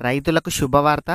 రైతులకు శుభవార్త.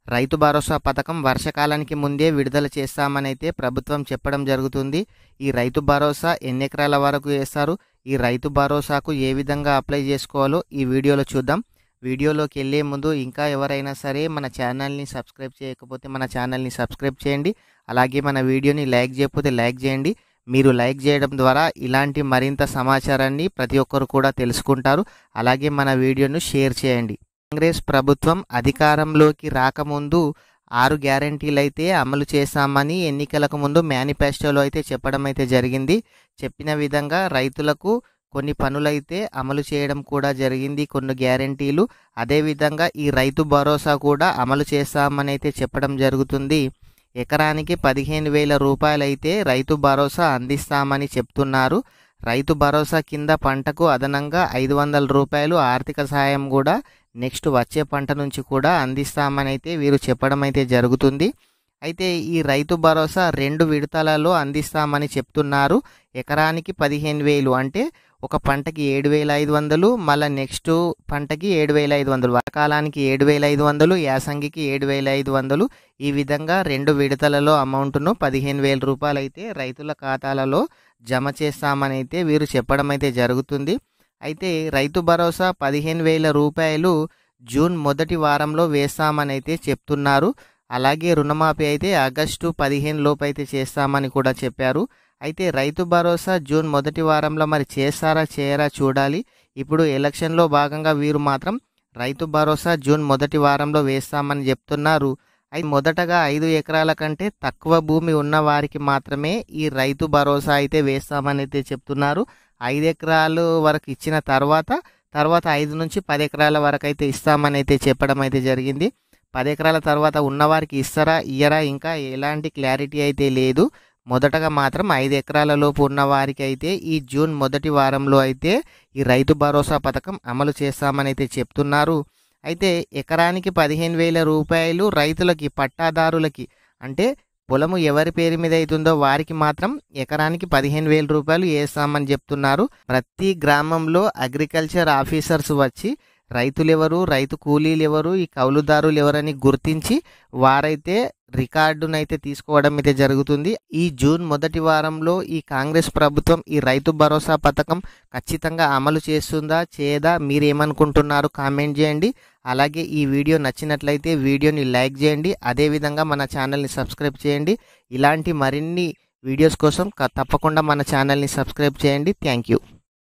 రైతు భరోసా పథకం వర్షకాలానికి ముందే విడుదల చేస్తామనైతే ప్రభుత్వం చెప్పడం జరుగుతుంది. ఈ రైతు భరోసా ఎన్ని ఎకరాల వరకు వేస్తారు, ఈ రైతు భరోసాకు ఏ విధంగా అప్లై చేసుకోవాలో ఈ వీడియోలో చూద్దాం. వీడియోలోకి వెళ్ళే ముందు ఇంకా ఎవరైనా సరే మన ఛానల్ని సబ్స్క్రైబ్ చేయకపోతే మన ఛానల్ని సబ్స్క్రైబ్ చేయండి. అలాగే మన వీడియోని లైక్ చేయకపోతే లైక్ చేయండి. మీరు లైక్ చేయడం ద్వారా ఇలాంటి మరింత సమాచారాన్ని ప్రతి ఒక్కరు కూడా తెలుసుకుంటారు. అలాగే మన వీడియోను షేర్ చేయండి. కాంగ్రెస్ ప్రభుత్వం అధికారంలోకి రాకముందు 6 గ్యారంటీలు అయితే అమలు చేశామని ఎన్నికలకు ముందు మేనిఫెస్టోలో అయితే చెప్పడం అయితే జరిగింది. చెప్పిన విధంగా రైతులకు కొన్ని పనులైతే అమలు చేయడం కూడా జరిగింది, కొన్ని గ్యారంటీలు. అదేవిధంగా ఈ రైతు భరోసా కూడా అమలు చేస్తామని అయితే చెప్పడం జరుగుతుంది. ఎకరానికి 15,000 రూపాయలైతే రైతు భరోసా అందిస్తామని చెప్తున్నారు. రైతు భరోసా కింద పంటకు అదనంగా 500 రూపాయలు ఆర్థిక సహాయం కూడా నెక్స్ట్ వచ్చే పంట నుంచి కూడా అందిస్తామని అయితే వీరు చెప్పడం అయితే జరుగుతుంది. అయితే ఈ రైతు భరోసా 2 విడతలలో అందిస్తామని చెప్తున్నారు. ఎకరానికి 15,000 అంటే ఒక పంటకి 7,500, మళ్ళీ నెక్స్ట్ పంటకి 7,500, వర్షాకాలానికి 7,500, యాసంగికి 7,500. ఈ విధంగా 2 విడతలలో అమౌంట్ను 15,000 రూపాయలు అయితే రైతుల ఖాతాలలో జమ చేస్తామని అయితే వీరు చెప్పడం అయితే జరుగుతుంది. అయితే రైతు భరోసా 15,000 రూపాయలు జూన్ మొదటి వారంలో వేస్తామని అయితే చెప్తున్నారు. అలాగే రుణమాఫీ అయితే ఆగస్టు 15 లోపు అయితే చేస్తామని కూడా చెప్పారు. అయితే రైతు భరోసా జూన్ మొదటి వారంలో మరి చేస్తారా చేయరా చూడాలి. ఇప్పుడు ఎలక్షన్లో భాగంగా వీరు మాత్రం రైతు భరోసా జూన్ మొదటి వారంలో వేస్తామని చెప్తున్నారు. అయితే మొదటగా 5 ఎకరాల కంటే తక్కువ భూమి ఉన్న వారికి మాత్రమే ఈ రైతు భరోసా అయితే వేస్తామని అయితే చెప్తున్నారు. 5 ఎకరాలు వరకు ఇచ్చిన తర్వాత 5 నుంచి 10 ఎకరాల వరకు అయితే ఇస్తామని అయితే చెప్పడం అయితే జరిగింది. 10 ఎకరాల తర్వాత ఉన్నవారికి ఇస్తారా ఇయ్యరా ఇంకా ఎలాంటి క్లారిటీ అయితే లేదు. మొదటగా మాత్రం 5 ఎకరాల లోపు ఉన్న వారికి అయితే ఈ జూన్ మొదటి వారంలో అయితే ఈ రైతు భరోసా పథకం అమలు చేస్తామని అయితే చెప్తున్నారు. అయితే ఎకరానికి 15,000 రూపాయలు రైతులకి, పట్టాదారులకి, అంటే పొలము ఎవరి పేరు మీద అవుతుందో వారికి మాత్రం ఎకరానికి 15,000 రూపాయలు వేస్తామని చెప్తున్నారు. ప్రతి గ్రామంలో అగ్రికల్చర్ ఆఫీసర్స్ వచ్చి రైతులెవరు, రైతు కూలీలు ఎవరు, ఈ కౌలుదారులు ఎవరని గుర్తించి వారైతే రికార్డునైతే తీసుకోవడం అయితే జరుగుతుంది. ఈ జూన్ మొదటి వారంలో ఈ కాంగ్రెస్ ప్రభుత్వం ఈ రైతు భరోసా పథకం ఖచ్చితంగా అమలు చేస్తుందా చేయదా మీరేమనుకుంటున్నారు కామెంట్ చేయండి. అలాగే ఈ వీడియో నచ్చినట్లయితే వీడియోని లైక్ చేయండి. అదేవిధంగా మన ఛానల్ని సబ్స్క్రైబ్ చేయండి. ఇలాంటి మరిన్ని వీడియోస్ కోసం తప్పకుండా మన ఛానల్ని సబ్స్క్రైబ్ చేయండి. Thank you.